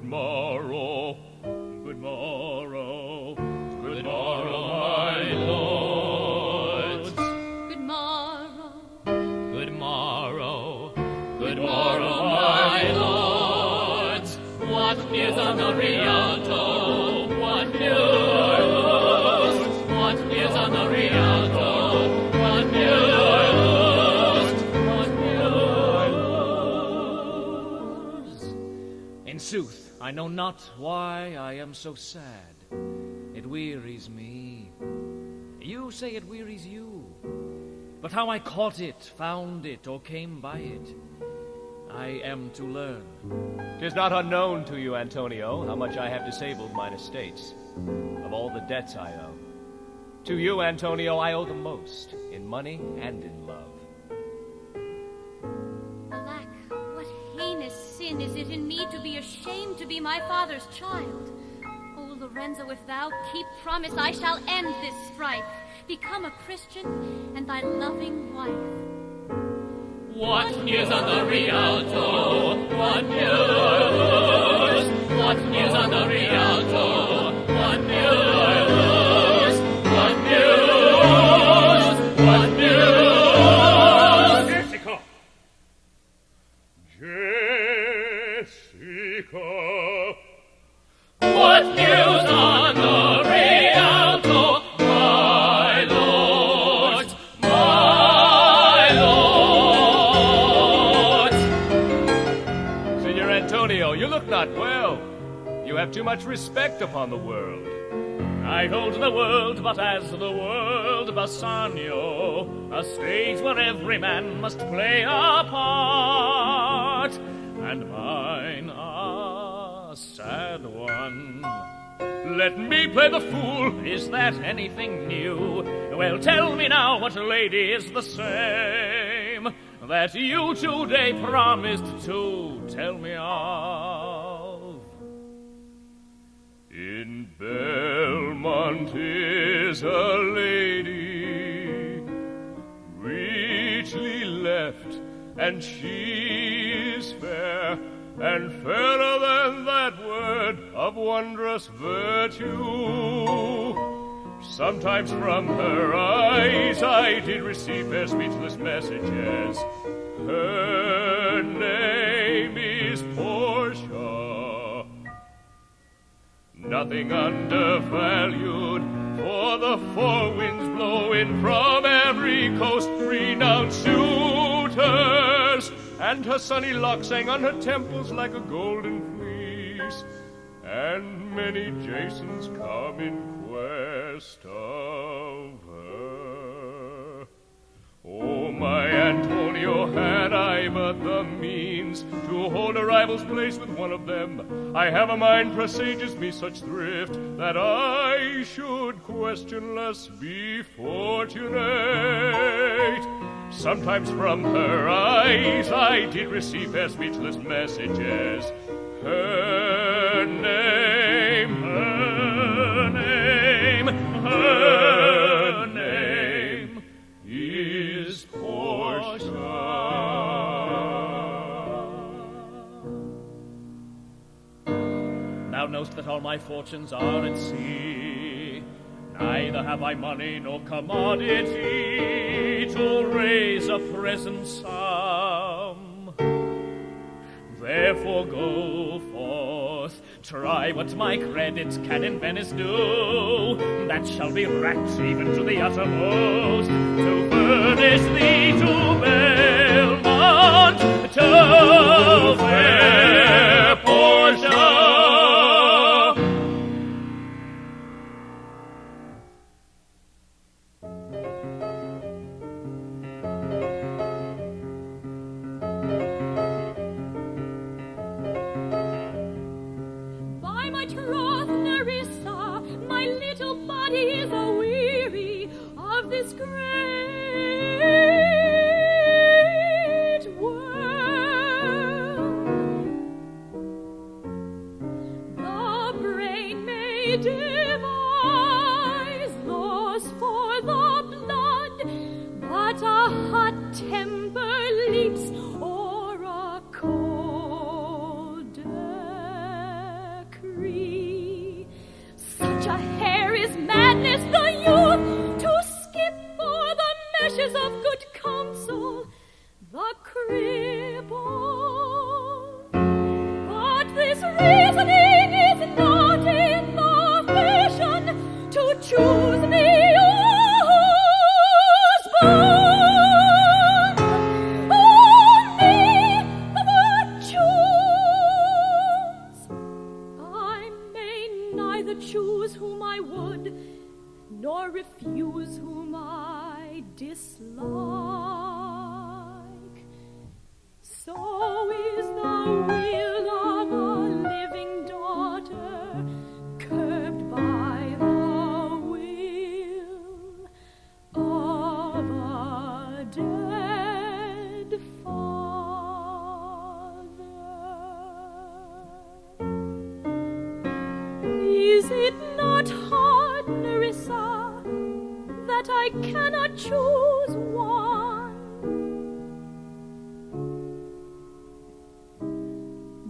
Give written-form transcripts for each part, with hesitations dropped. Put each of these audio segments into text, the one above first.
Good morrow, good morrow, good morrow, my lords. Good morrow, good morrow, good morrow, my lords. What news on the Rialto? What news? What news on the Rialto? What news? What news? In sooth, I know not why I am so sad. It wearies me. You say it wearies you. But how I caught it, found it, or came by it, I am to learn. 'Tis not unknown to you, Antonio, how much I have disabled mine estates, of all the debts I owe. To you, Antonio, I owe the most, in money and in love. alack, what heinous sin is it in me to be ashamed to be my father's child? O Lorenzo, if thou keep promise, I shall end this strife, become a Christian and thy loving wife. What news on the Rialto? What news? What news on the Rialto? What news? What news? What news? Jessica! Jessica! What news on the Rialto? My lords! My lords! Signor Antonio, you look not well. You have too much respect upon the world. I hold the world but as the world, Bassanio, a stage where every man must play a part, and mine a sad one. Let me play the fool, is that anything new? Well, tell me now what lady is the same that you today promised to tell me of. In Belmont is a lady, richly left, and she is fair, and fairer than that word of wondrous virtue. Sometimes from her eyes I did receive their speechless messages. Her name is Portia. Nothing undervalued, for the four winds blow in from every coast, renowned suitors, and her sunny locks hang on her temples like a golden fleece, and many Jasons come in quest of her. Oh, my Antonio, had I but the means to hold a rival's place with one of them, I have a mind presages me such thrift that I should questionless be fortunate. Sometimes from her eyes I did receive her speechless messages. Her name, her name, her name is Portia. Thou know'st that all my fortunes are at sea. Neither have I money nor commodity to raise a present sum. Therefore go forth, try what my credit can in Venice do, that shall be racked even to the uttermost, to furnish thee to Belmont, to fair Portia. By my troth, Nerrisa, my little body is a-weary of this great use whom I dislike. So is the will of a living daughter curbed by the will of a dead father. Is it not hard, Nerrisa, that I cannot choose one,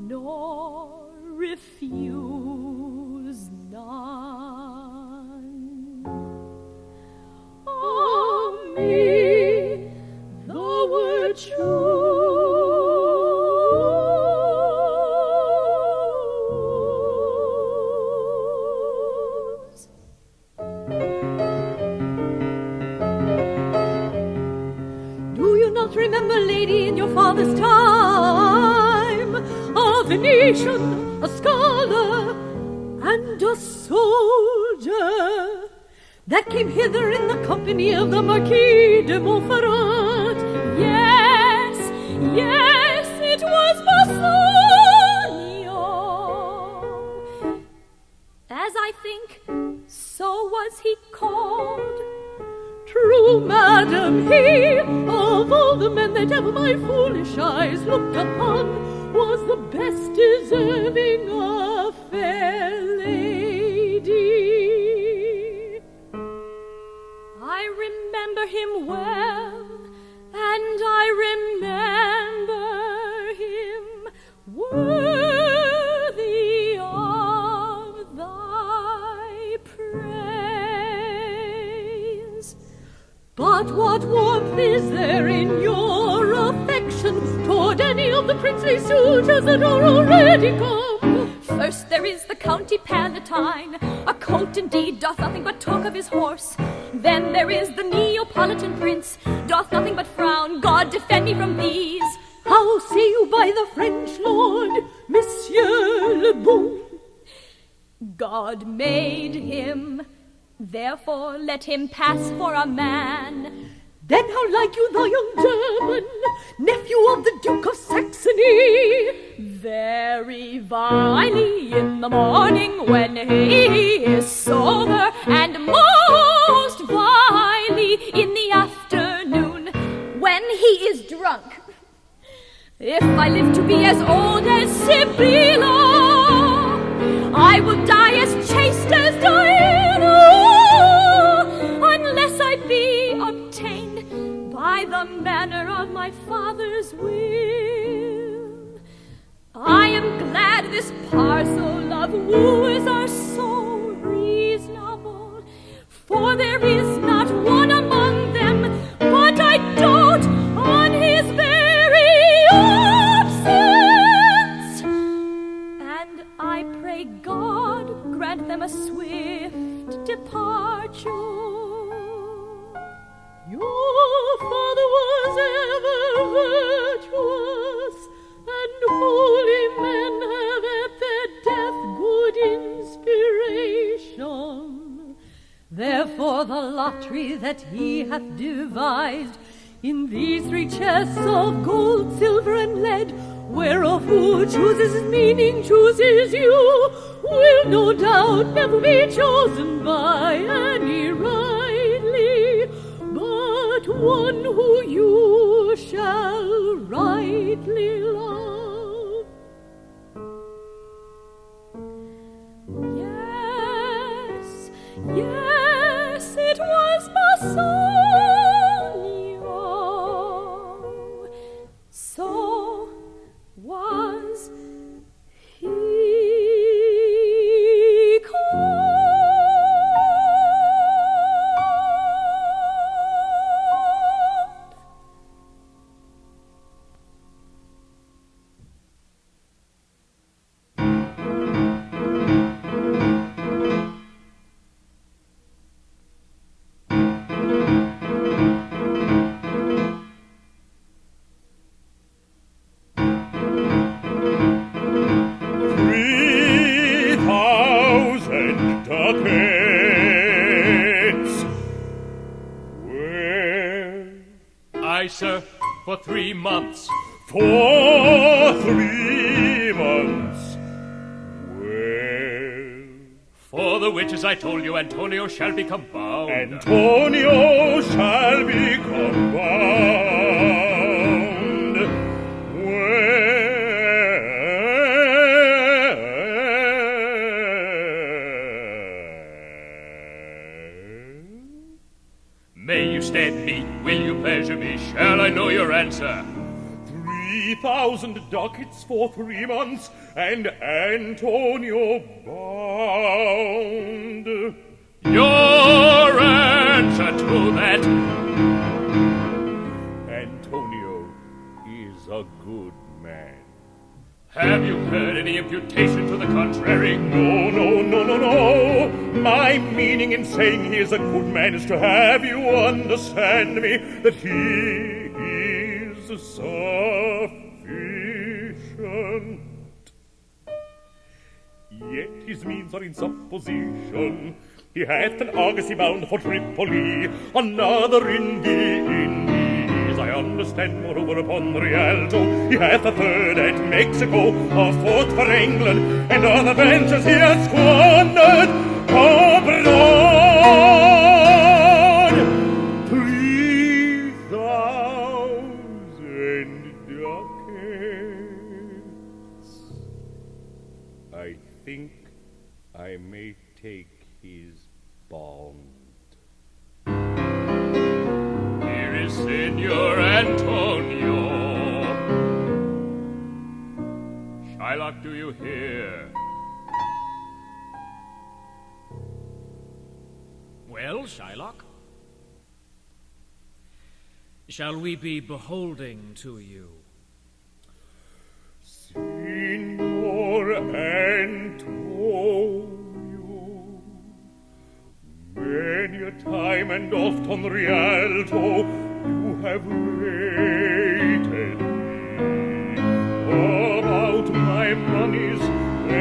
nor refuse none? Oh, me, the word choose. Remember, lady, in your father's time, a Venetian, a scholar, and a soldier that came hither in the company of the Marquis de Montferrat. Yes, yes, it was Bassanio. As I think, so was he called. True, madam, he, of all the men that ever my foolish eyes looked upon, was the best deserving a fair lady. I remember him well, and I remember him worthy of thy praise. But what warmth is there in your affection toward any of the princely suitors that are already come? First there is the County Palatine, a colt indeed doth nothing but talk of his horse. Then there is the Neapolitan prince, doth nothing but frown. God defend me from these. How say you by the French lord, Monsieur le Bon? God made him, therefore let him pass for a man. Then how like you the young German, nephew of the Duke of Saxony? Very vilely in the morning when he is sober, and most vilely in the afternoon when he is drunk. If I live to be as old as Sibylla, I will die as chaste as Diana, unless I be obtained by the manner of my father's will. I am glad this parcel of wooers are so reasonable, for there is not one among them but I dote on his very absence, and I pray God grant them a swift departure. Your father was ever virtuous, and holy men have at their death good inspiration. Therefore the lottery that he hath devised in these 3 chests of gold, silver, and lead, whereof who chooses his meaning chooses you, will no doubt never be chosen by any rightly, but one who you shall rightly love. Yes, yes, it was Bassanio. So was he called. Why, sir, for 3 months. For 3 months. Well, For the which, as I told you, Antonio shall become bound. Antonio shall become bound. May you stand me, will you pleasure me, shall I know your answer? 3,000 ducats for 3 months, and Antonio bound. Your answer to that? Antonio is a good man. Have you heard any imputation to the contrary? No. My meaning in saying he is a good man is to have you understand me that he is sufficient. Yet his means are in supposition. He hath an argosy bound for Tripoli, another in the Indies. I understand, moreover, upon the Rialto. He hath a third at Mexico, a fourth for England, and other ventures he has squandered abroad. 3,000 ducats. I think I may take his bond. Here is Signor Antonio. Shylock, do you hear? Well, Shylock? Shall we be beholding to you? Signor Antonio, many a time and oft on Rialto you have rated me about my monies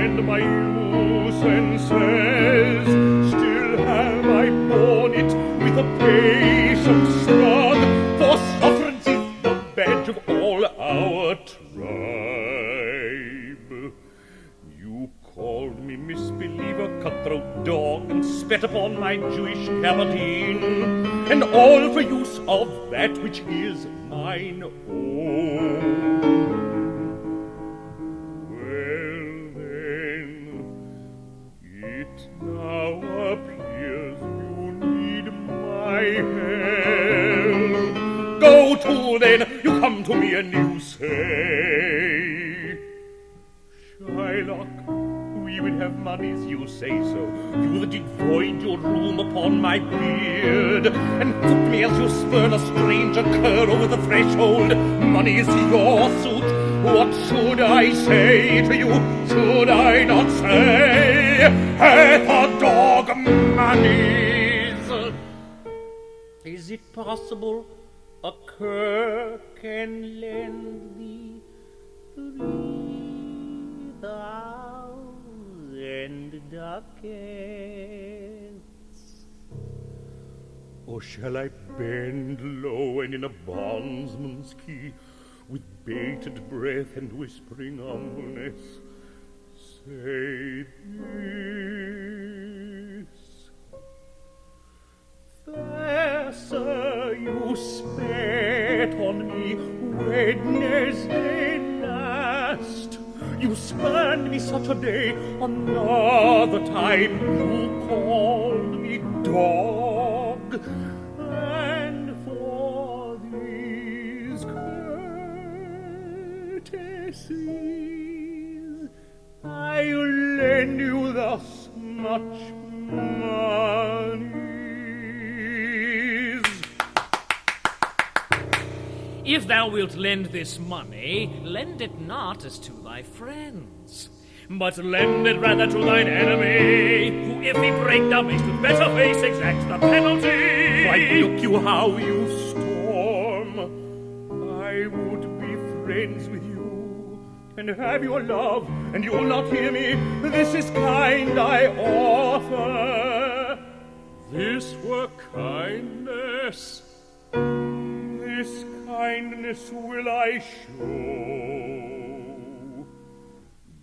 and my usances. Still have I borne it with a patient shrug, for sufferance is the badge of all our tribe. You called me misbeliever, cutthroat dog, and spat upon my Jewish gabardine, and all for use of that which is mine own. Well then, it now appears you need my help. Go to then, you come to me and you say, Shylock, we will have moneys, you say so. You that did void your room upon my beard, and took me as you spurn a stranger cur over the threshold. Money is your suit. What should I say to you? Should I not say, hath a dog moneys? Is it possible a cur can lend thee 3,000 ducats? Or shall I bend low and in a bondsman's key, with bated breath and whispering humbleness, say this? Fair sir, you spat on me Wednesday last. You spurned me such a day. Another time you called me dog. And for these courtesies I'll lend you thus much money. If thou wilt lend this money, lend it not as to thy friends, but lend it rather to thine enemy, who if he break thou mayst with better face exact the penalty. Why, look you how you storm. I would be friends with you, and have your love, and you'll not hear me. This is kind I offer. This were kindness. This kindness will I show.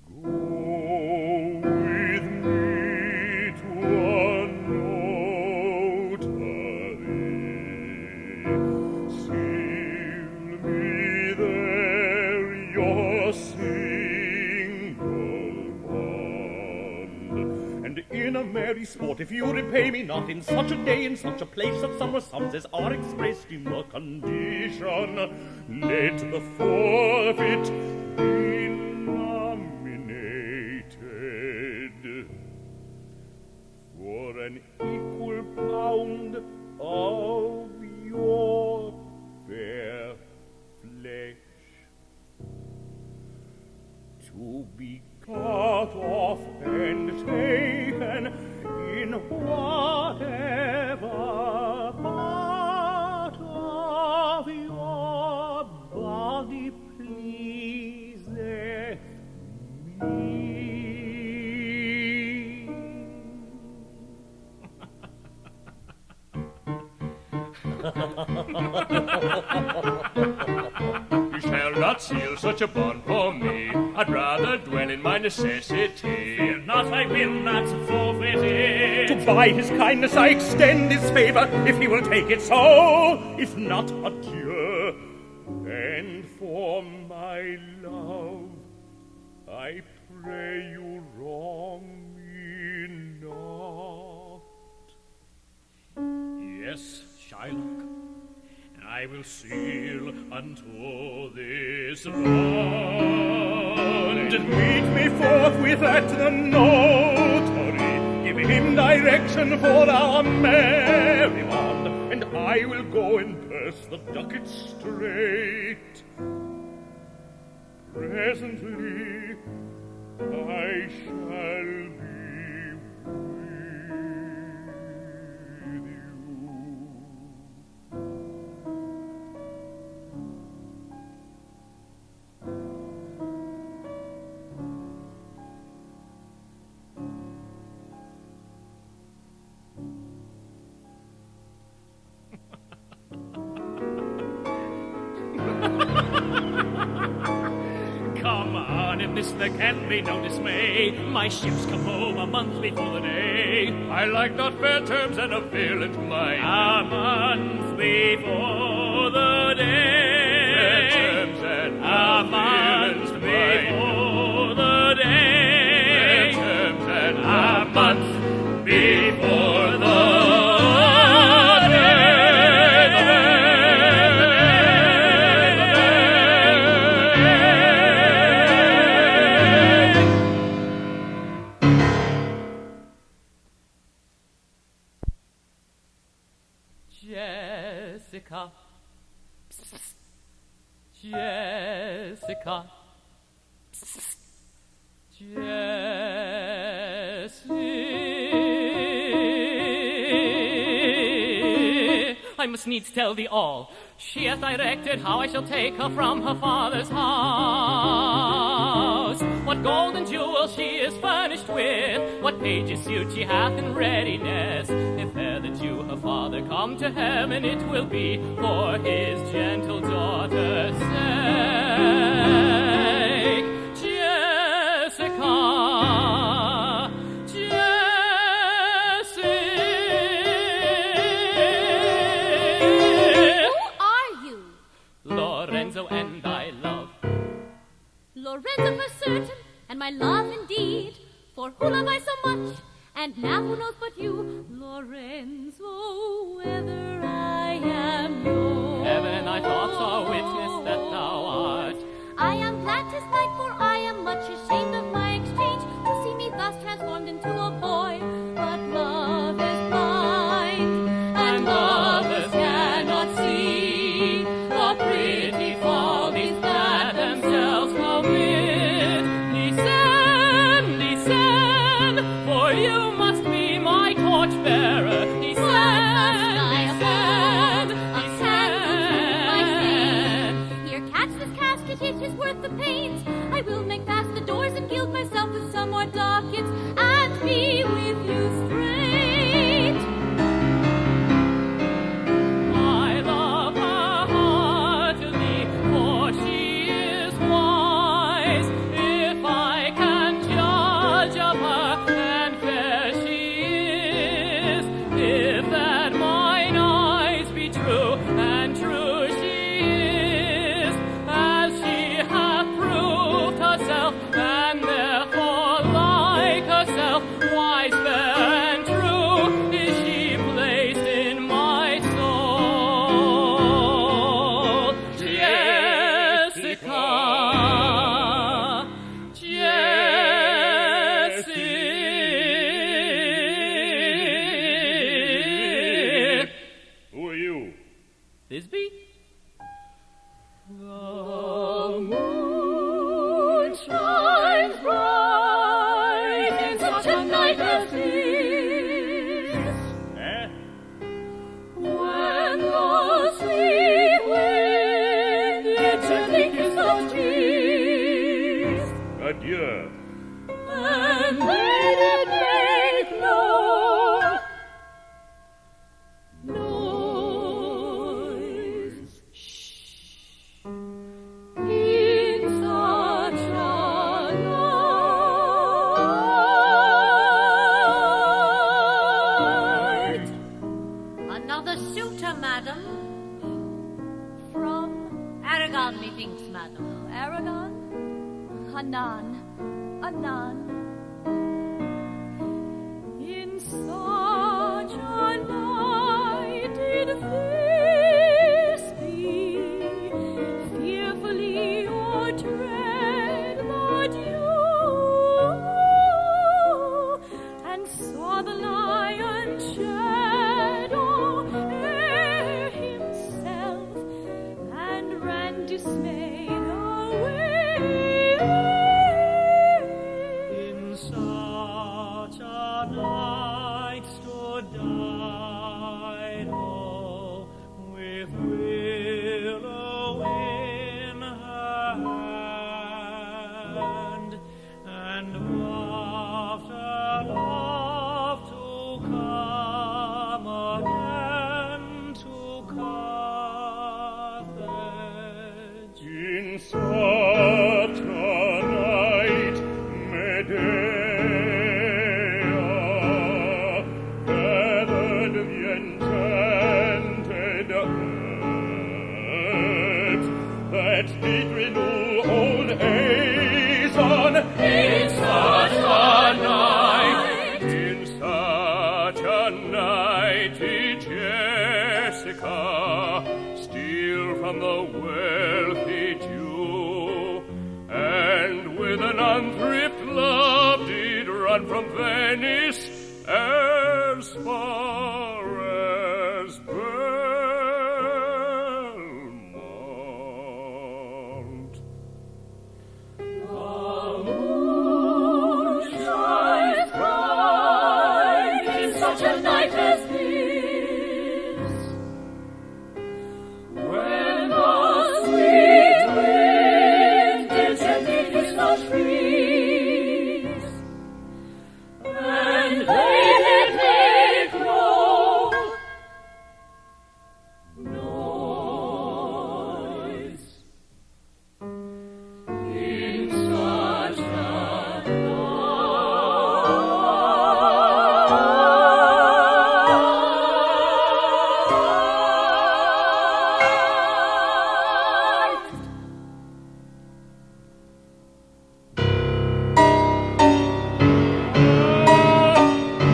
Go with me to a notary. Seal me there your single bond. And in a merry sport, if you repay me not in such a day, in such a place, of summer sums as are expressed in the condition, let the forfeit be nominated for an equal pound of your fair flesh, to be cut off and taken in whatever part of your body pleaseth me. You shall not seal such a bond for me. I'd rather dwell in my necessity. Fear not, I will not forfeit it. To buy his kindness I extend his favor, if he will take it so. If not, adieu. And for my love, I pray you wrong me not. Yes, Shylock, I will seal unto this bond. Meet me forthwith at the notary. Give him direction for our merry bond, and I will go and purse the ducat straight. Presently I shall be with you. Come on, in this there can be no dismay. My ships come home a month before the day. I like not fair terms and a virulent mind. A month before the day. Fair terms and a month before the day. Fair terms and a month before the Jessica. Jessica. Jessie. I must needs tell thee all. She hath directed how I shall take her from her father's house. What gold and jewels she is furnished with, what pages suit she hath in readiness. If ere the Jew her father come to heaven, it will be for his gentle daughter's sake. Jessica, Jessie. Who are you? Lorenzo and I love. Lorenzo for certain, and my love indeed. For who love I so much? And now who knows but you? Lorenzo, whether I am yours. Heaven, thy thoughts are witness that thou art. I am glad 'tis night, for I am much ashamed of my exchange, to see me thus transformed into a boy. But love is blind, and lovers cannot see the pretty follies that themselves commit. Listen, listen, for you must be my torchbearer. Listen, What must I listen. Thisbe? The moon shines bright in such a night as this. When the sweet wind it gently kisses those trees. Adieu. And they did make no noise. Shh. In such a night. Another suitor, madam. From Aragon, methinks, madam. Aragon? Anan. In such a night did this be, fearfully your dread that you, and saw the lion's shadow ere himself, and ran dismayed away. In such a night stood Dido with willow in her hand, and wafted aloft to come again to Carthage. In such a night, Medea gathered the enchanted herbs that did renew old Aeson. In such a night did Jessica steal from the wealthy Jew, and with an unthrift love did run from Venice as far as Belmont. The moon shines bright in such a night as this. When the sweet wind did gently kiss the trees, and they did make no noise. In such a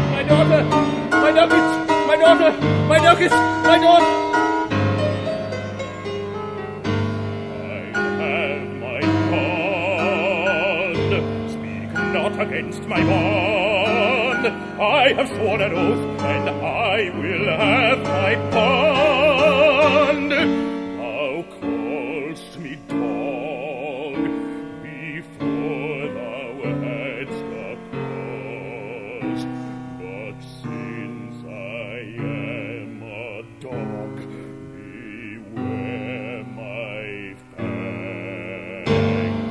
My daughter! My nuggets! My daughter! My nuggets! My daughter! I have my bond. Speak not against my bond. I have sworn an oath, and I will have my bond. Thou call'st me dog before thou hadst a cause, but since I am a dog, beware my fangs.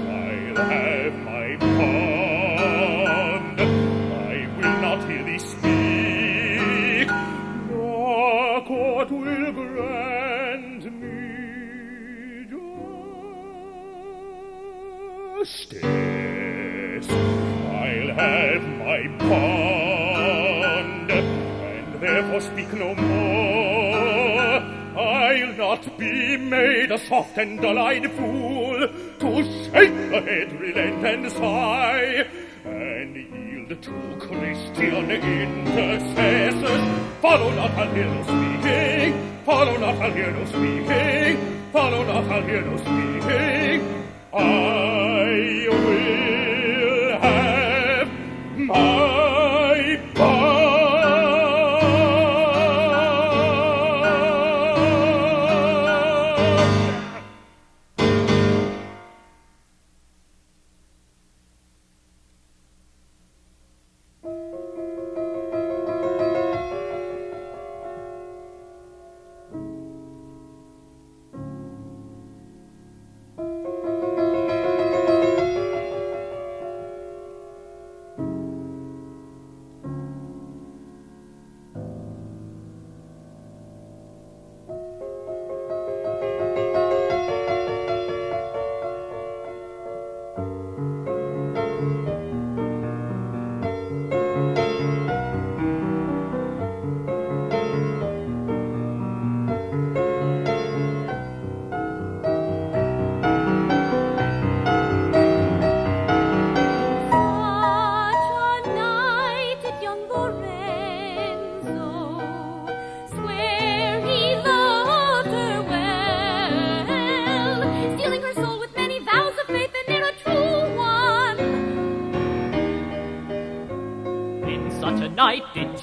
I'll have my bond. I will not hear thee speak, nor court will grant me justice. I'll have my bond, and therefore speak no more. I'll not be made a soft and dull-eyed fool, to shake the head, relent, and sigh, and yield to Christian intercessors. Follow not, I'll hear no speaking. Follow not, I'll hear no speaking. Follow not, I'll hear no speaking. I will have my bond.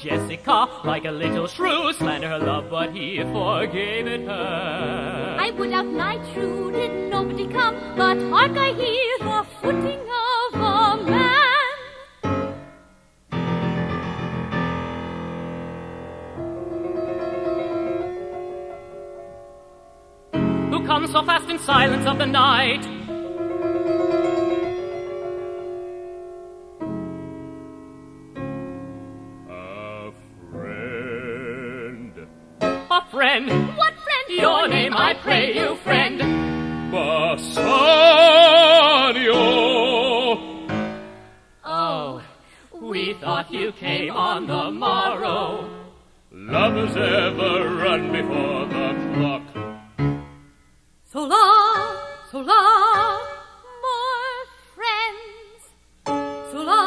Jessica, like a little shrew, slander her love, but he forgave it her. I would have night true, did nobody come, but hark I hear the footing of a man. Who comes so fast in silence of the night? A friend. What friend? Your name, I pray you, friend. Bassanio. Oh, we thought you came on the morrow. Lovers ever run before the clock. Sola, More friends. sola,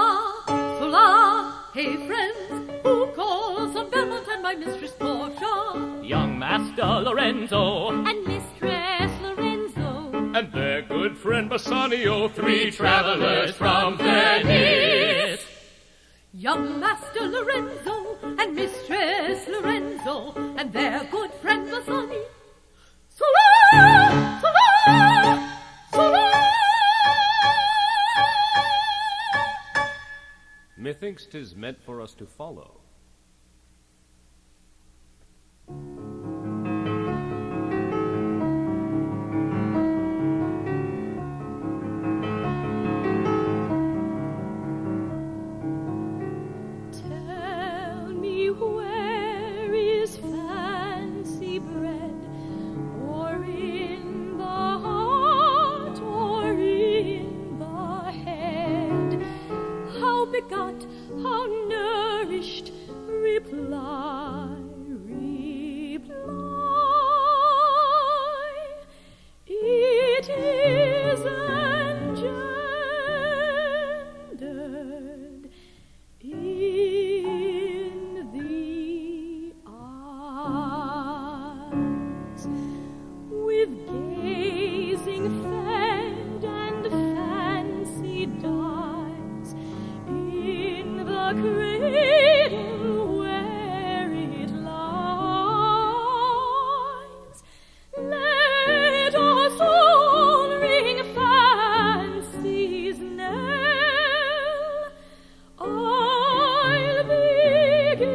hey friends, who calls on Belmont and my mistress Portia? Young Master Lorenzo. And Mistress Lorenzo. And their good friend Bassanio, Three travelers from Venice. Young Master Lorenzo and Mistress Lorenzo and their good friend Bassanio. Sola. Methinks 'tis meant for us to follow. Tell me where is fancy bred, or in the heart, or in the head? How begot, how nourished, reply. It is engendered in the eyes, with gazing fed and fancy dies in the cradle where it lies. Let us all ring fancy's knell. I'll begin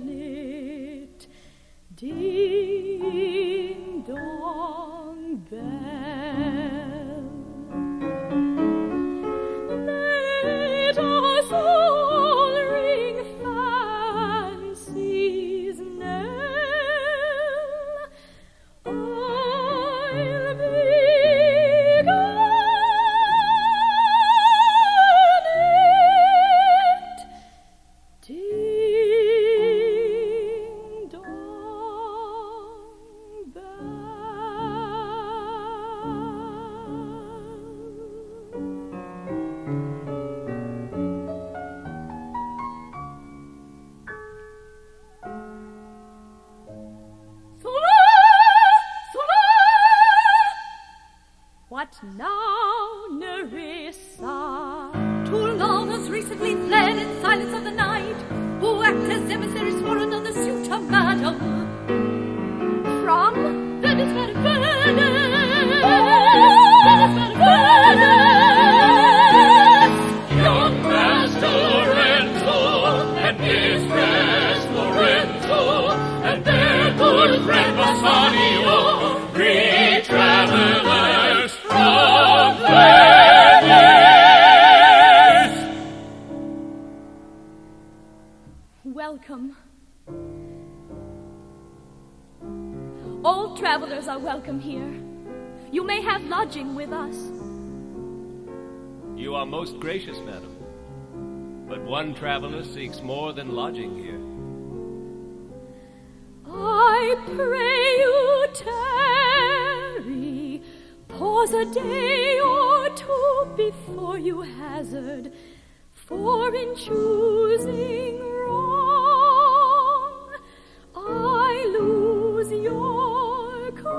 it. Ding dong bell. Let us all ring fancy's knell. I'll begin it. Ding dong What now, Nerrisa? Two lovers recently fled in silence of the night, who act as emissaries for another suitor, madam. From Venice, Venice, Venice, Venice. Young Master Lorenzo and Mistress Lorenzo and their good friend Bassanio, three travelers from Venice. Welcome. All travelers are welcome here. You may have lodging with us. You are most gracious, madam. But one traveler seeks more than lodging here. I pray you tarry, pause a day or two before you hazard, for in choosing wrong, I lose your company.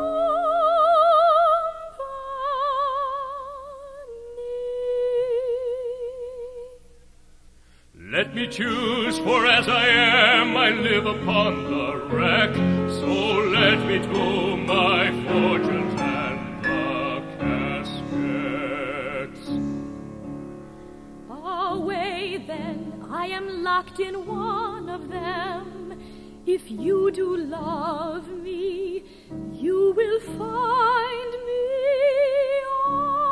Let me me choose, for as I am, I live upon the wreck. So let me to my fortunes and the caskets. Away then, I am locked in one of them. If you do love me, you will find me out.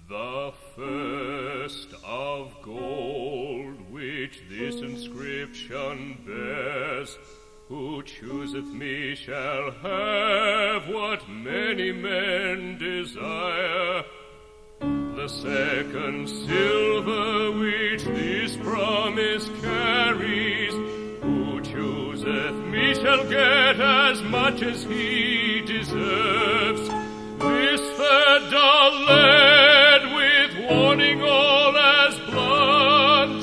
The first of gold which this inscription bears, who chooseth me shall have what many men desire. The second silver which this promise carries, who chooseth me shall get as much as he deserves. This third dull lead with warning all as blunt,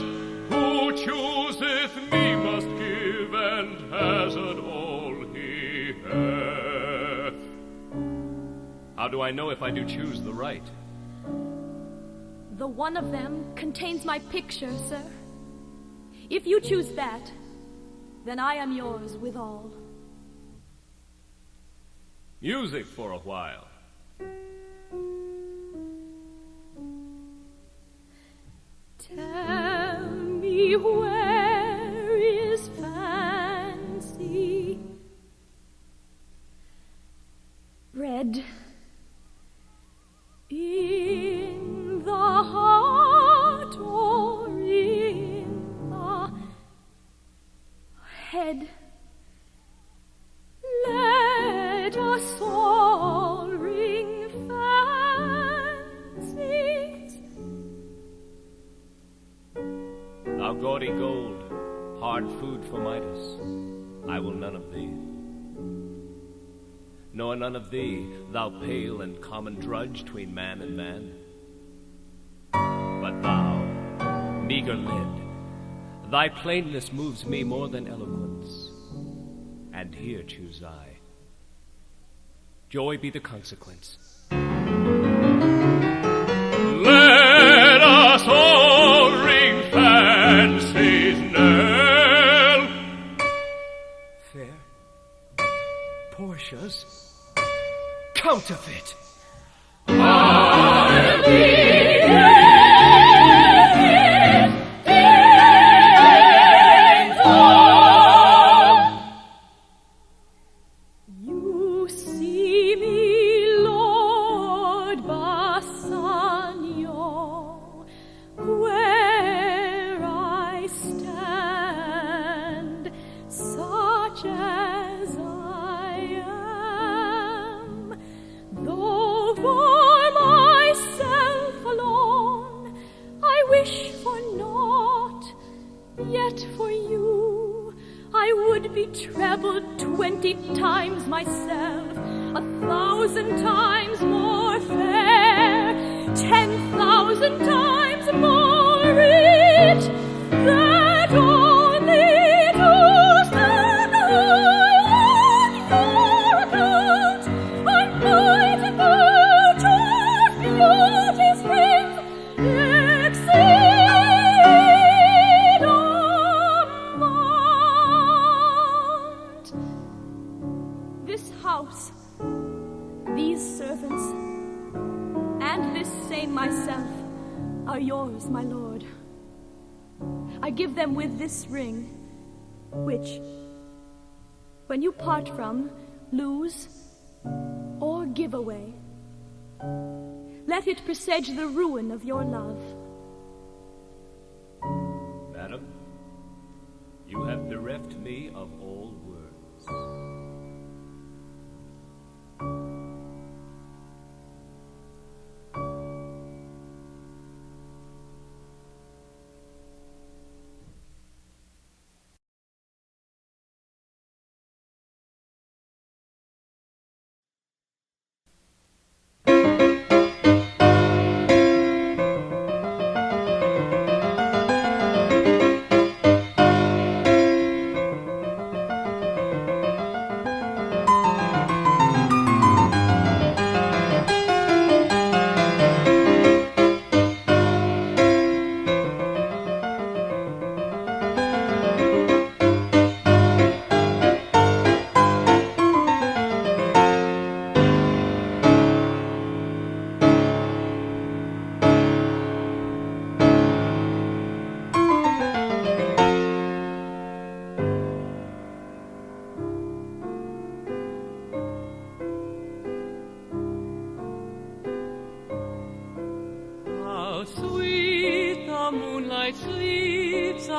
who chooseth me must give and hazard all he hath. How do I know if I do choose the right? The one of them contains my picture, sir. If you choose that, then I am yours withal. Music for a while. Tell me where is fancy bred in the heart or in the head. Let us all ring fancies. Thou gaudy gold, hard food for Midas, I will none of thee. Nor none of thee, thou pale and common drudge tween man and man. But thou, meager lead, thy plainness moves me more than eloquence, and here choose I. Joy be the consequence. Let us all ring fancy's knell. Fair Portia's counterfeit. I'll be you see me, Lord Bassanio, where I stand, such as I am, though for myself alone I wish for naught, yet for you I would be trebled 20 times myself, 1,000 times more fair, 10,000 times more rich, that only to stand high on your account I might purchase beauty's strength exceed amount. This house, these servants, and this same myself are yours, my lord. I give them with this ring, which, when you part from, lose, or give away, let it presage the ruin of your love. Madam, you have bereft me of all words.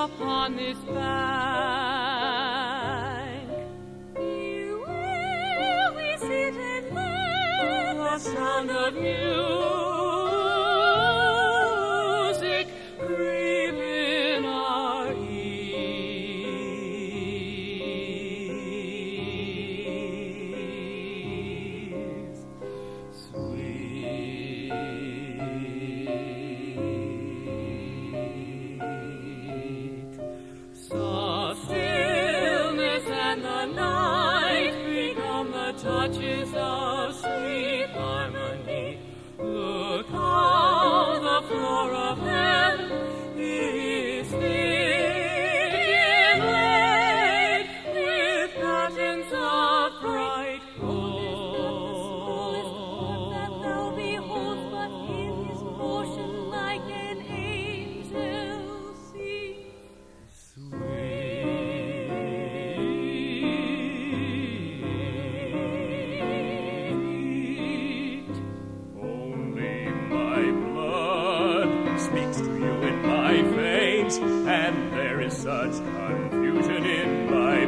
upon this bank. Here where we sit and laugh, the sound of music creep in our ears. The stillness and the night become the touches of sweet harmony. Look how the floor of heaven is thick inlaid with patterns of bright gold. That thou beholdst but in his portion like an angel sings. Only my blood speaks to you in my veins, and there is such confusion in my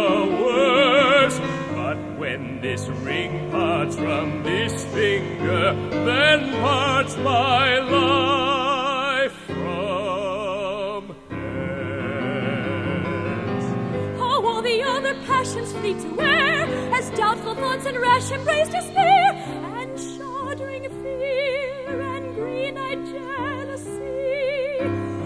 powers. But when this ring parts from this finger, then parts my life from hence. How all the other passions fleet away, as doubtful thoughts and rash embrace despair, and shuddering fear and green-eyed jealousy.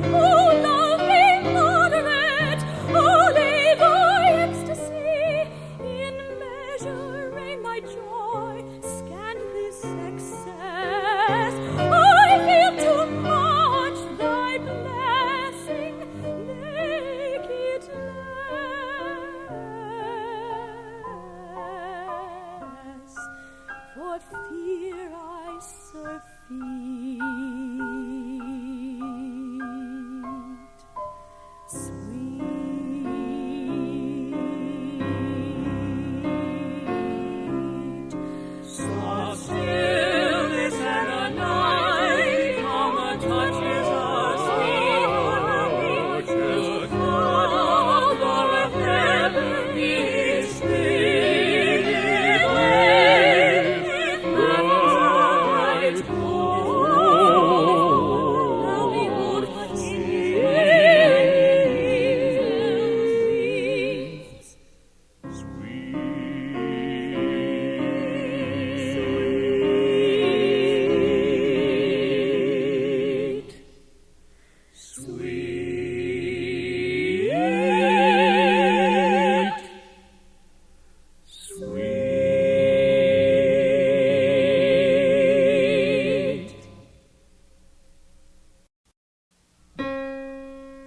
Oh, love be moderate, oh, leave thy ecstasy. In measure reign thy joy, scant this excess. I feel too much thy blessing, make it less. For fear I surfeit. Sweet. So stillness and a night, how the touches of sweet harmony. Look how the heaven is thick inlaid with bright gold. Now behold what angels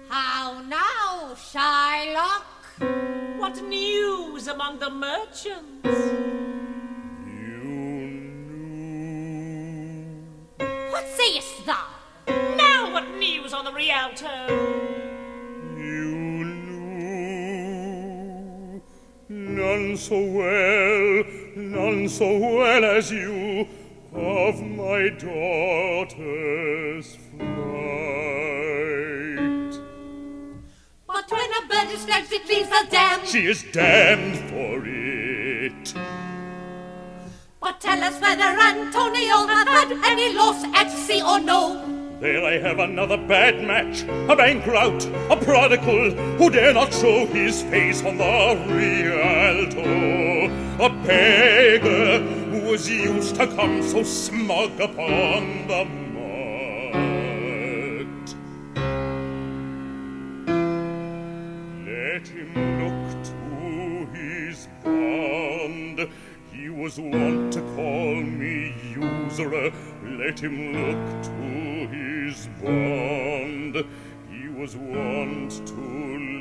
How now, Shylock? What news among the merchants? What sayest thou? Now what news on the Rialto? You knew none so well as you of my daughter's flight. But when a bird is snagged, it leaves the dam. She is damned for it. But tell us whether Antonio hath had any loss at sea or no. There I have another bad match, a bankrout, a prodigal, who dare not show his face on the Rialto. A beggar who was used to come so smug upon the mart. Let him look to his bond. He was wont to call me usurer. Let him look to his bond. He was wont to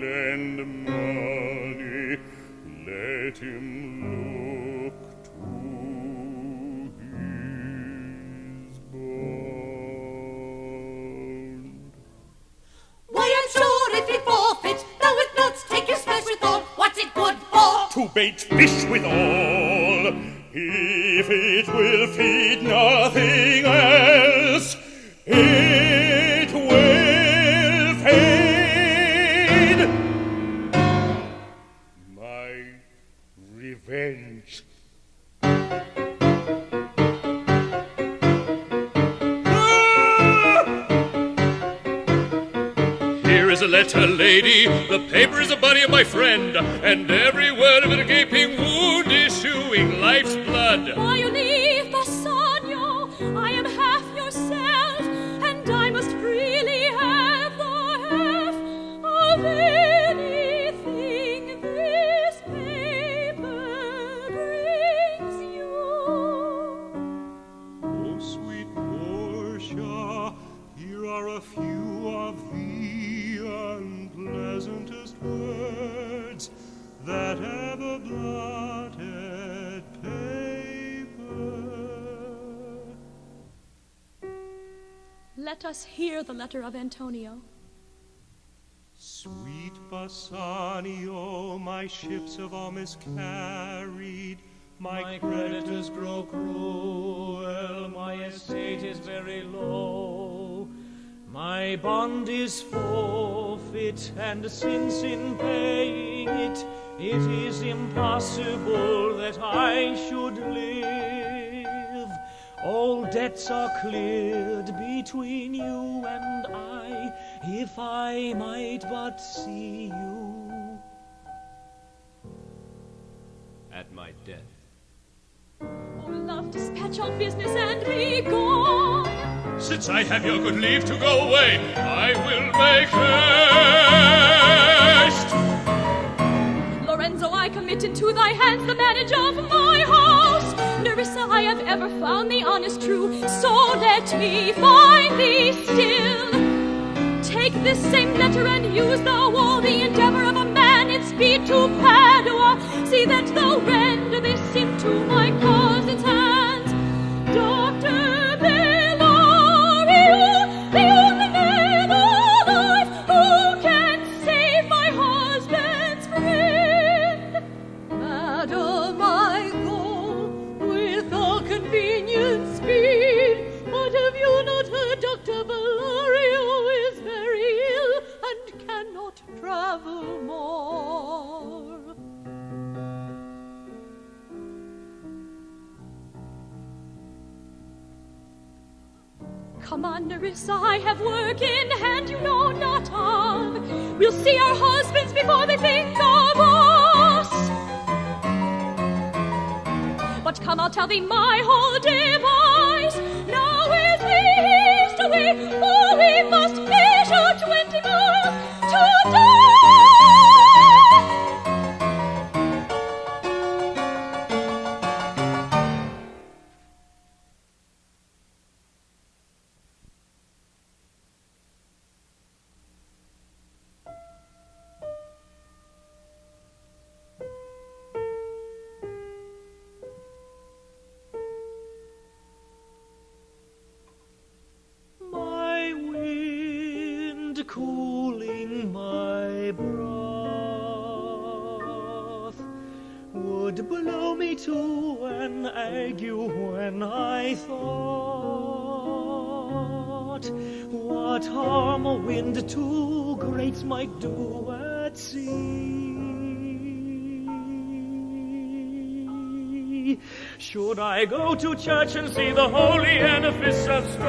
lend money. Let him look to his bond. Why, I'm sure it be forfeit. Thou wilt not take his flesh withal. What's it good for? To bait fish withal, if it will feed nothing else, it will feed letter, lady. The paper is a buddy of my friend, and every word of it a gaping wound issuing life's blood. By your leave, Bassanio, I am half yourself, and I must really have the half of anything this paper brings you. Oh, sweet Portia, here are a few of the unpleasantest words that ever blotted paper. Let us hear the letter of Antonio. Sweet Bassanio, my ships have all miscarried. My creditors grow cruel, my estate is very low. My bond is forfeit, and since in paying it, it is impossible that I should live. All debts are cleared between you and I, if I might but see you. At my death. Oh, love, dispatch all business and be gone. Since I have your good leave to go away, I will make haste. Lorenzo, I commit into thy hands the manage of my house. Nerrisa, I have ever found thee honest true, so let me find thee still. Take this same letter and use thou all the endeavor of a man in speed to Padua. See that thou render this into my cousin's hands. Dr. Bellario, the only man alive who can save my husband's friend. Madam, I go with all convenient speed. But have you not heard Dr. Bellario is very ill and cannot travel more? Come on, Nerrisa, I have work in hand you know not of. We'll see our husbands before they think of us. But come, I'll tell thee my whole device. Now is the haste away, for we must measure 20 miles to die. Cooling my broth would blow me to an ague when I thought what harm a wind too great might do at sea. Should I go to church and see the holy edifice of stone,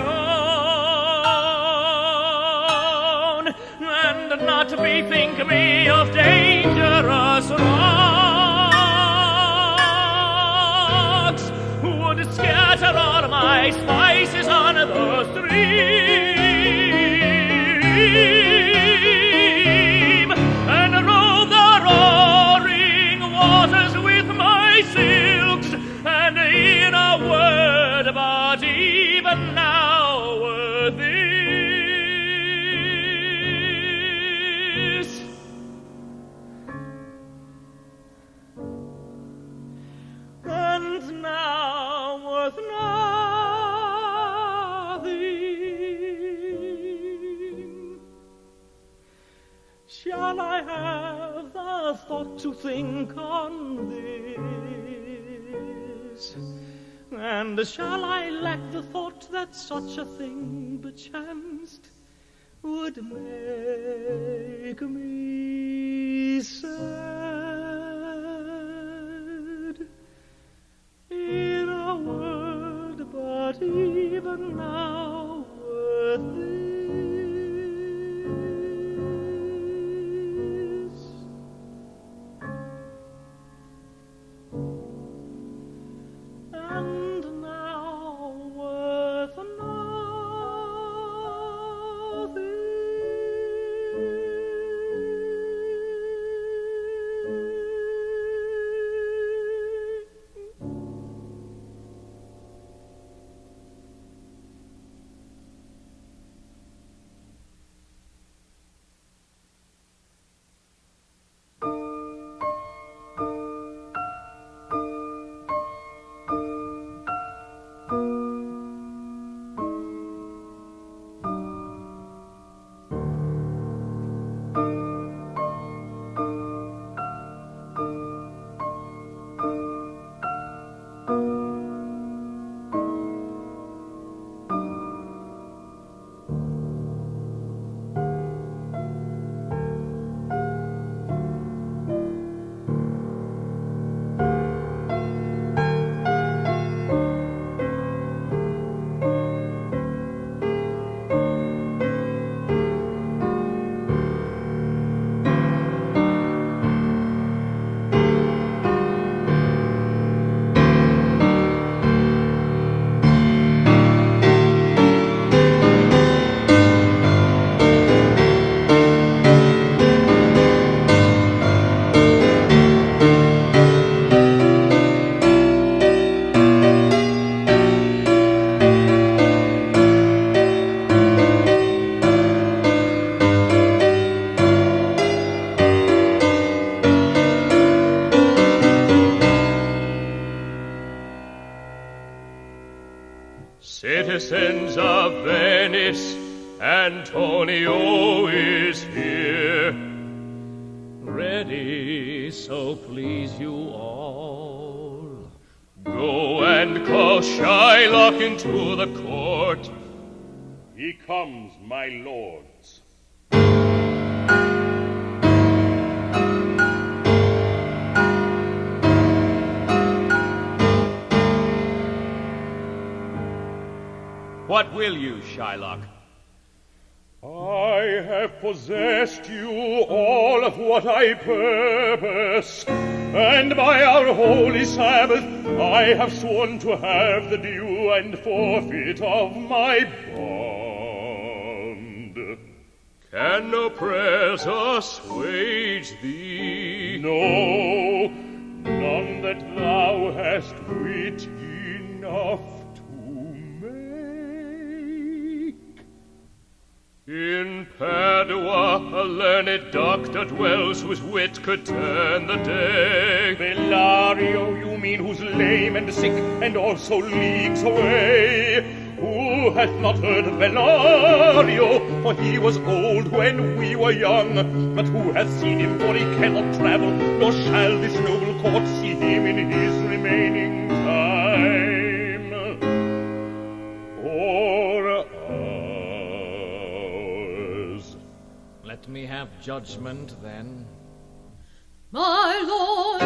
and not bethink me of dangerous rocks, would scatter all my spices on the stream, and roll the roaring waters with my silks, and in a word, but even now were this. And now worth nothing. Shall I have the thought to think on this? And shall I lack the thought that such a thing bechanced would make me sad? In a word, but even now worth Antonio is here, ready, so please you all. Go and call Shylock into the court. He comes, my lords. What will you, Shylock? I have possessed you all of what I purpose, and by our holy Sabbath I have sworn to have the due and forfeit of my bond. Can no prayers assuage thee? No, none that thou hast wit enough to make. In Padua a learned doctor dwells whose wit could turn the day. Bellario, you mean, who's lame and sick and also leagues away? Who hath not heard of Bellario? For he was old when we were young. But who hath seen him? For he cannot travel, nor shall this noble court see him in his remaining time. Or ours. Let me have judgment, then. My lord,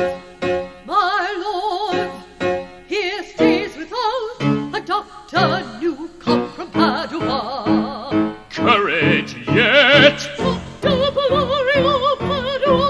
here stays without a doctor new come from Padua. Courage yet! Doctor Bellario of Padua.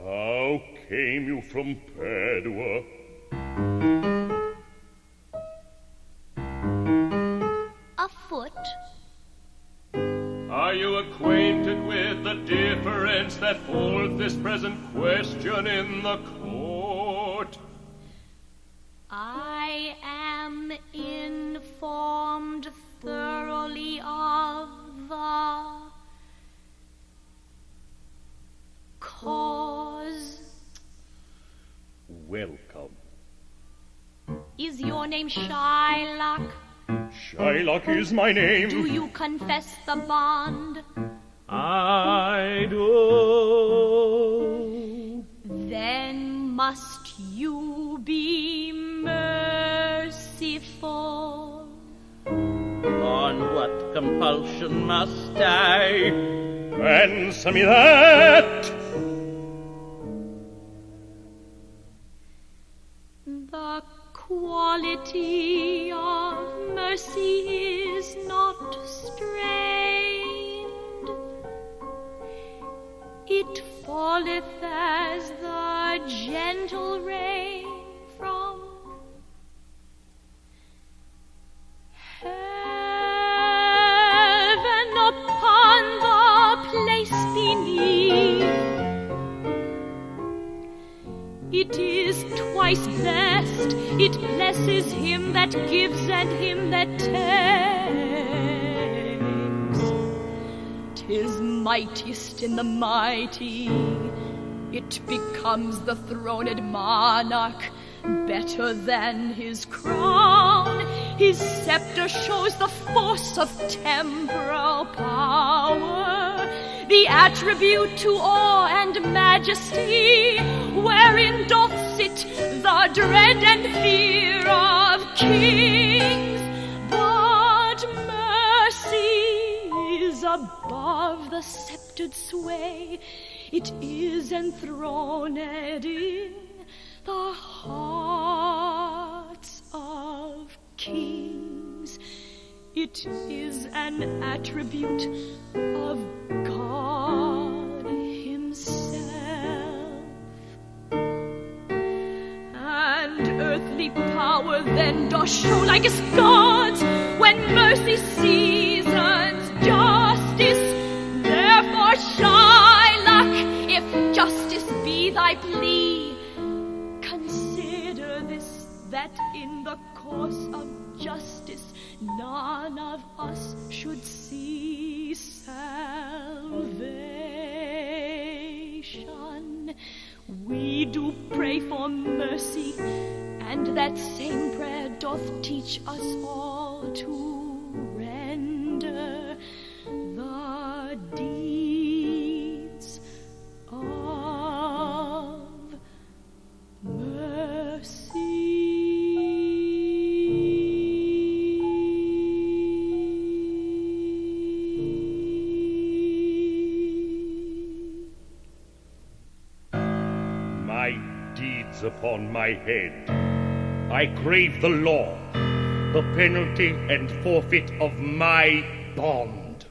How came you from Padua? Afoot. Are you acquainted with the difference that holds this present question in the court? I am informed thoroughly of the cause. Welcome. Is your name Shylock? Shylock is my name. Do you confess the bond? I do. Then must you be merciful. On what compulsion must I? Answer me that. The quality of mercy is not strained. It falleth as the gentle rain from heaven upon the place beneath. It is twice blessed, it blesses him that gives and him that takes. 'Tis mightiest in the mighty, it becomes the throned monarch better than his crown. His scepter shows the force of temporal power, the attribute to awe and majesty, wherein doth sit the dread and fear of kings. But mercy is above the sceptred sway, it is enthroned in the hearts of kings. It is an attribute of God himself. And earthly power then doth show like as God's, when mercy seasons justice. Therefore, Shylock, if justice be thy plea, consider this that in the course of justice none of us should see salvation. We do pray for mercy, and that same prayer doth teach us all to render the deeds of mercy. My deeds upon my head, I crave the law, the penalty and forfeit of my bond.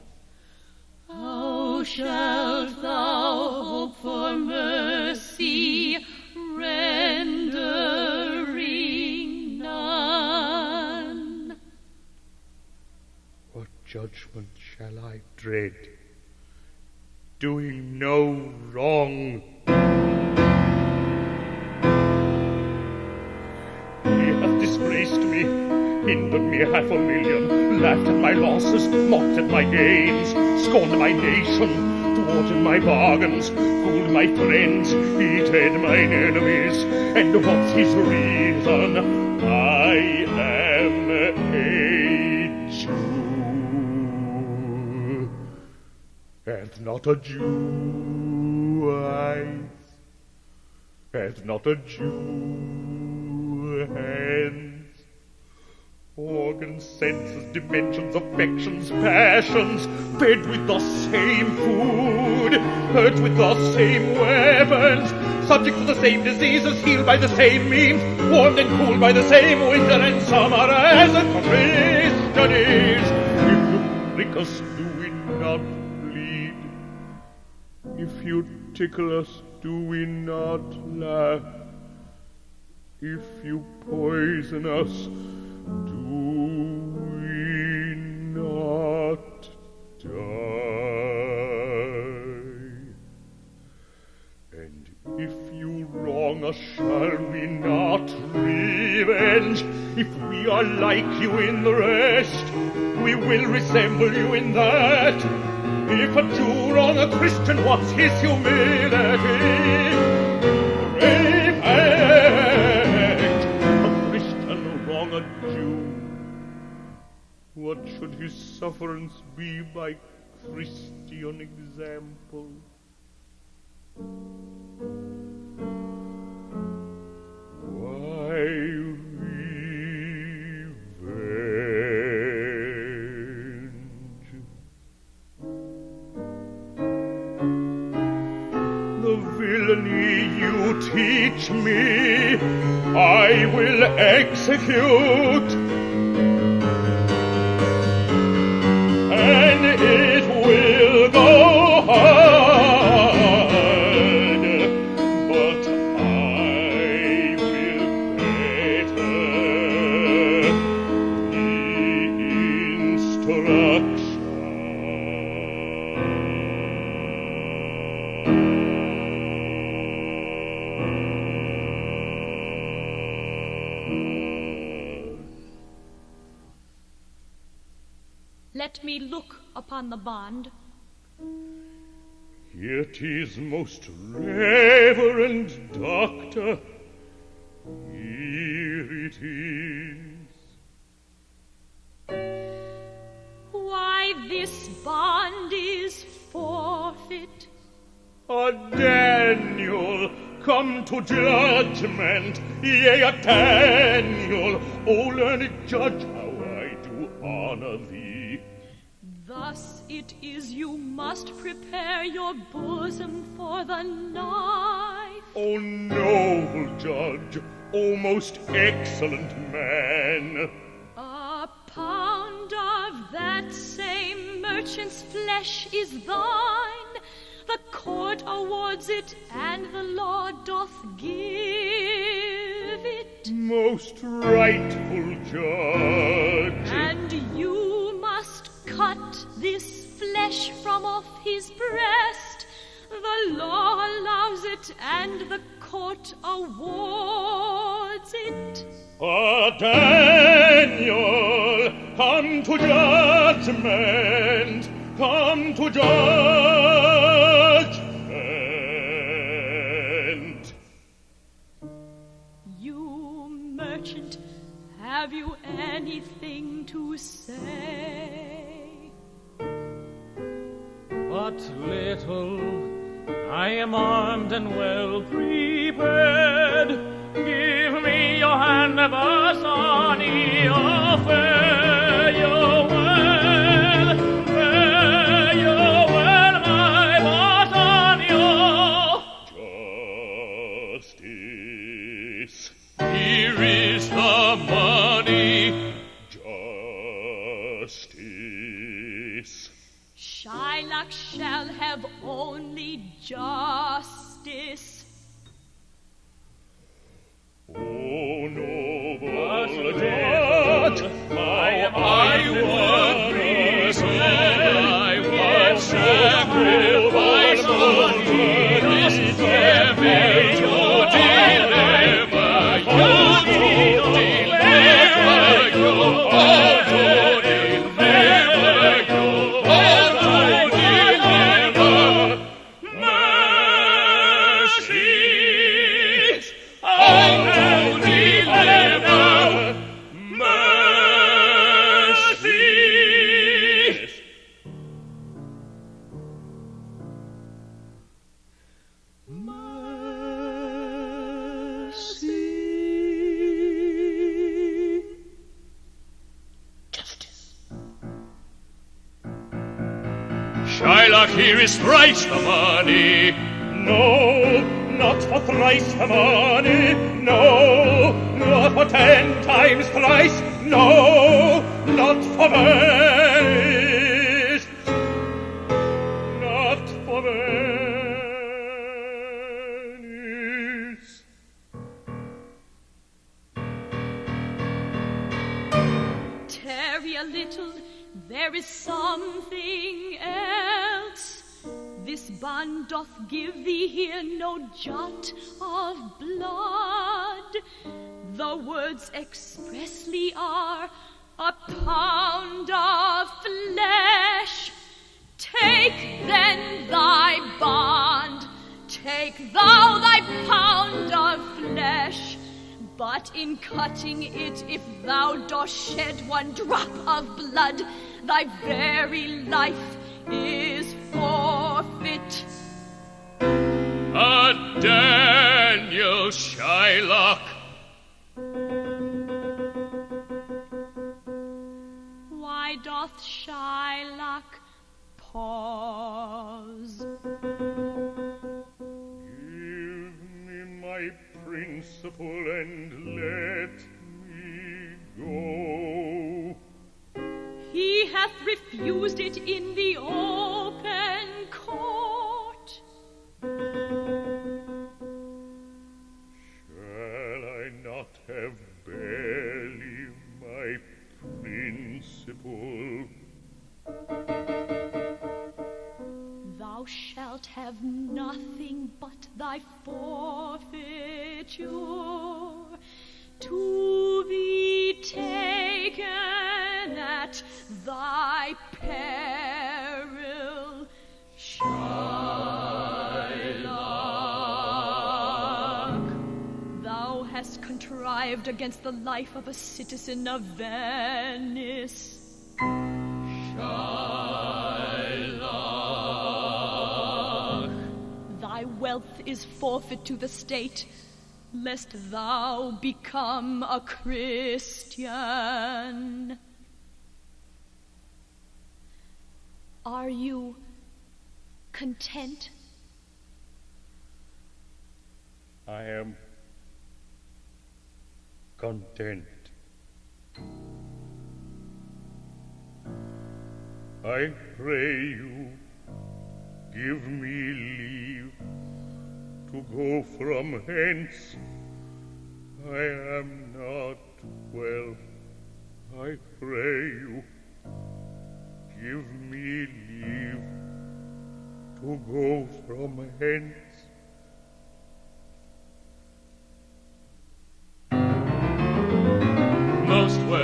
How shalt thou hope for mercy, rendering none? What judgment shall I dread, doing no wrong? He hath disgraced me, hindered me $500,000, laughed at my losses, mocked at my gains, scorned my nation, thwarted my bargains, fooled my friends, heated mine enemies. And what's his reason? I am a Jew. Hath not a Jew eyes? Hath not a Jew hands? Organs, senses, dimensions, affections, passions, fed with the same food, hurt with the same weapons, subject to the same diseases, healed by the same means, warmed and cooled by the same winter and summer as a Christian is. If you prick us, do we not bleed? If you tickle us, do we not laugh? If you poison us, do we not die? And if you wrong us, shall we not revenge? If we are like you in the rest, we will resemble you in that. If a Jew wrong a Christian, what's his humility? Brave act! A Christian wrong a Jew, what should his sufferance be by Christian example? Why revenge? The villainy you teach me, I will execute, and it will go hard, but I will better the instruction. Let me look upon the bond. Here 'tis, most reverend doctor, here it is. Why, this bond is forfeit. A Daniel, come to judgment, yea, a Daniel, O learned judge, how I do honor thee. Thus it is you must prepare your bosom for the knife. O noble judge, O most excellent man, A pound of that same merchant's flesh is thine. The court awards it, and the law doth give it. most rightful judge. And you must cut this flesh from off his breast. The law allows it, and the court awards it. Daniel, come to judgment, come to judgment. You merchant, have you anything to say? But little, I am armed and well prepared. Give me your hand, Bassanio, fare you well, my Bassanio. Justice, here is the money. Justice. Shylock shall have only justice. O noble judge, how I would sacrifice for this ever to deliver you, Shylock, here is thrice the money. No, not for thrice the money. No, not for 10 times thrice. No, not for Venice. Not for Venice. Tarry a little, there is something else. This bond doth give thee here no jot of blood. The words expressly are a pound of flesh. Take then thy bond, take thou thy pound of flesh. But in cutting it, if thou dost shed one drop of blood, thy very life is forfeit. Daniel Shylock. Why doth Shylock pause? Give me my principle and let me go. He hath refused it in the open court. Shall I not have barely my principle? Thou shalt have nothing but thy forfeiture, to be taken at thy peril, Shylock. Thou hast contrived against the life of a citizen of Venice. Shylock. Thy wealth is forfeit to the state, lest thou become a Christian. Are you content? I am content. I pray you, give me leave to go from hence. I am not well. I pray you, give me leave to go from hence.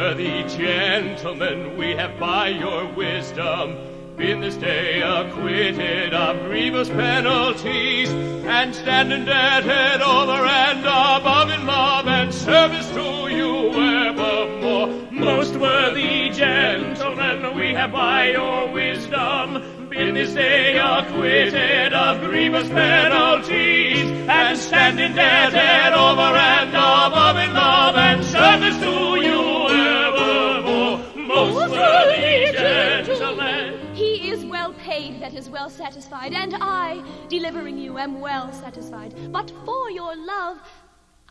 worthy gentlemen, we have by your wisdom been this day acquitted of grievous penalties, and stand indebted over and above in love and service to you evermore. Most worthy gentlemen, we have by your wisdom been this day acquitted of grievous penalties, and stand indebted over and above in love and service to you evermore. Most worthy gentlemen. He is well paid that is well satisfied, and I, delivering you, am well satisfied. But for your love,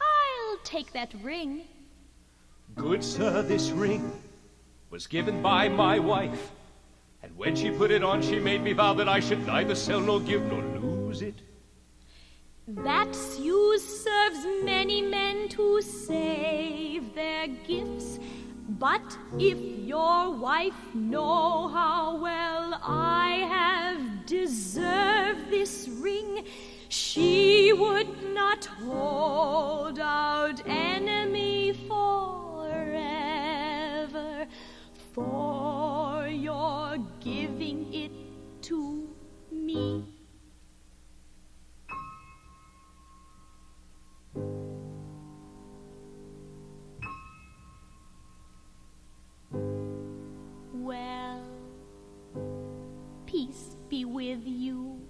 I'll take that ring. Good sir, this ring was given by my wife, and when she put it on, she made me vow that I should neither sell nor give nor lose it. That use serves many men to save their gifts. But if your wife know how well I have deserved this ring, she would not hold out enemy forever for your giving it to me. Well, peace be with you.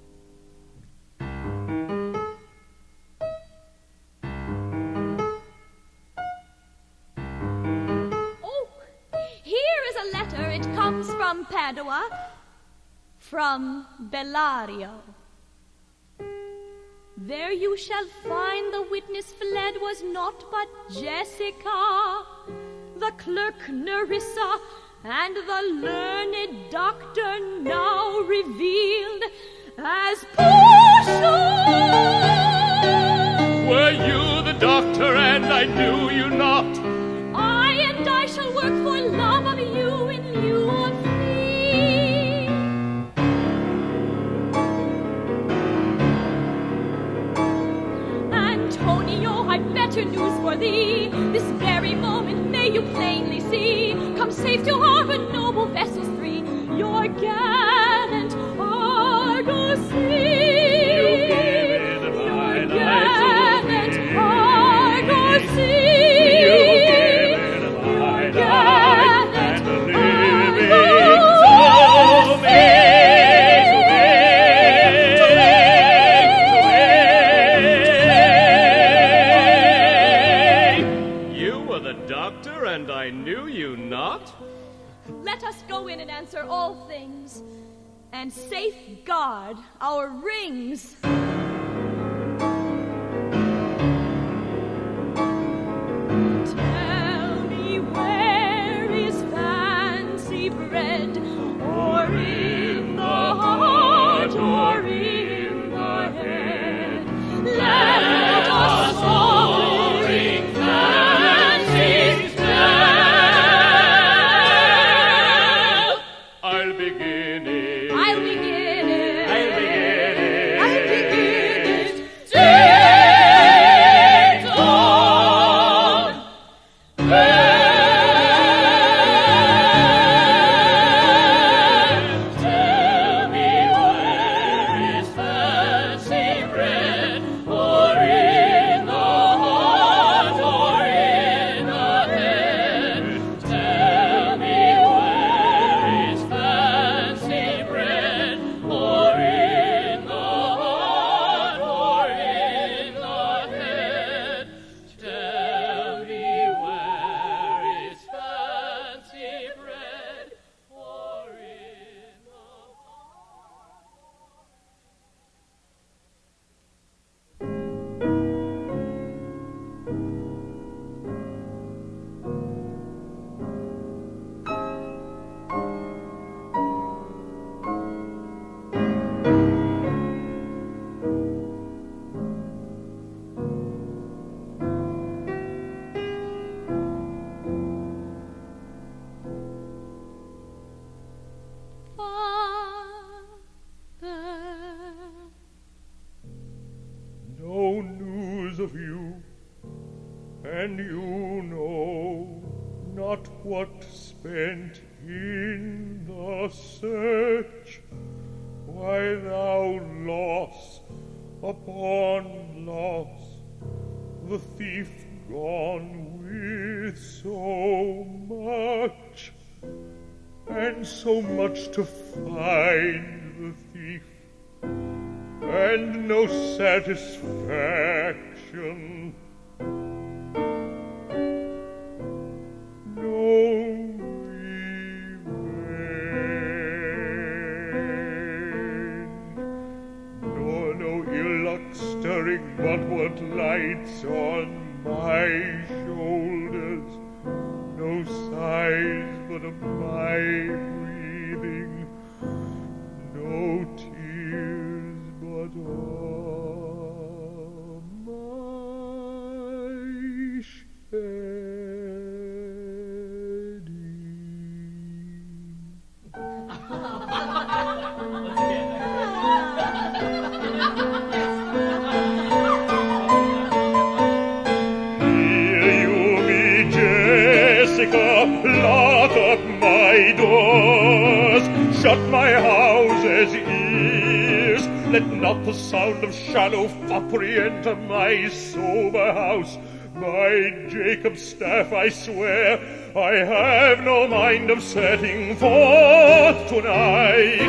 Oh, here is a letter. It comes from Padua, from Bellario. There you shall find the witness fled was naught but Jessica, the clerk Nerrisa, and the learned doctor now revealed as Portia. Were you the doctor and I knew you not? I and I shall work for love of you in lieu of thee. Antonio, I've better news for thee. This very moment may you plainly see, come safe to harbor noble vessels three, your gallant Argosy. Your gallant Argosy. Your gallant You were the doctor and I knew you not? Let us go in and answer all things, and safeguard our rings. Tell me, where is fancy bred, or in the heart, or in the head? Let us all ring fancy's bell. I'll begin it. I'll begin it. I'll begin it. I'll begin it. Ding dong, tell me, where is fancy bred, or in the heart, or in the head? Tell me, where is fancy bred, or in the heart, or in the head? Tell me, where is fancy bred, or in the No news of you, and you know not not what spent in the search. Why thou loss upon loss, the thief gone with so much, and so much to find the thief, and no satisfaction, no revenge, nor no ill luck stirring but what lights on my shoulders, no sighs but of my breathing, no tears but of my lock up my doors, shut my house's ears, let not the sound of shallow foppery enter my sober house. By Jacob's staff I swear, I have no mind of setting forth tonight.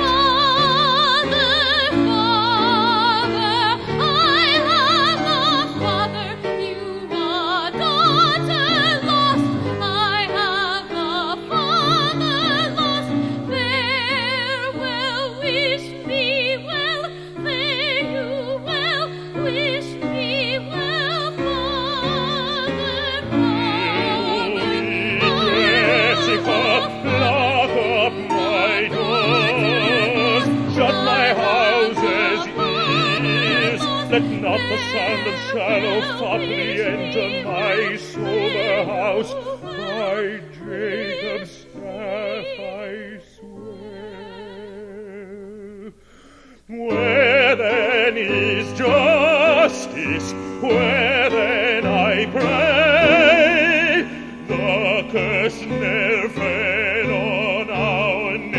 Let not the sound of shallow foppery enter my sober house. By Jacob's staff I swear. Where then is justice? Where then, I pray, the curse ne'er fell on our nation?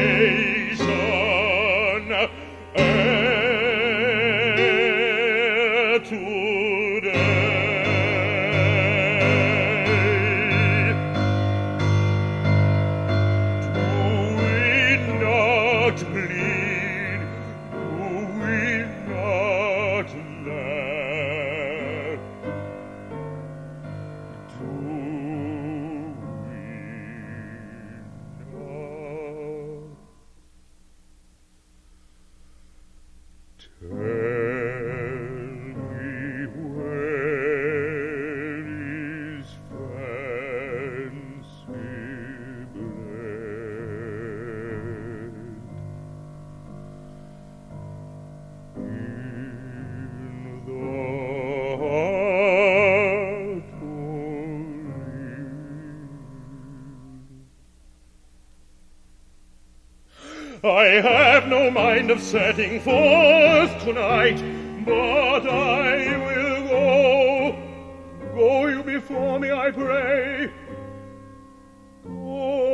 I have no mind of setting forth tonight, but I will go. Go you before me, I pray. Go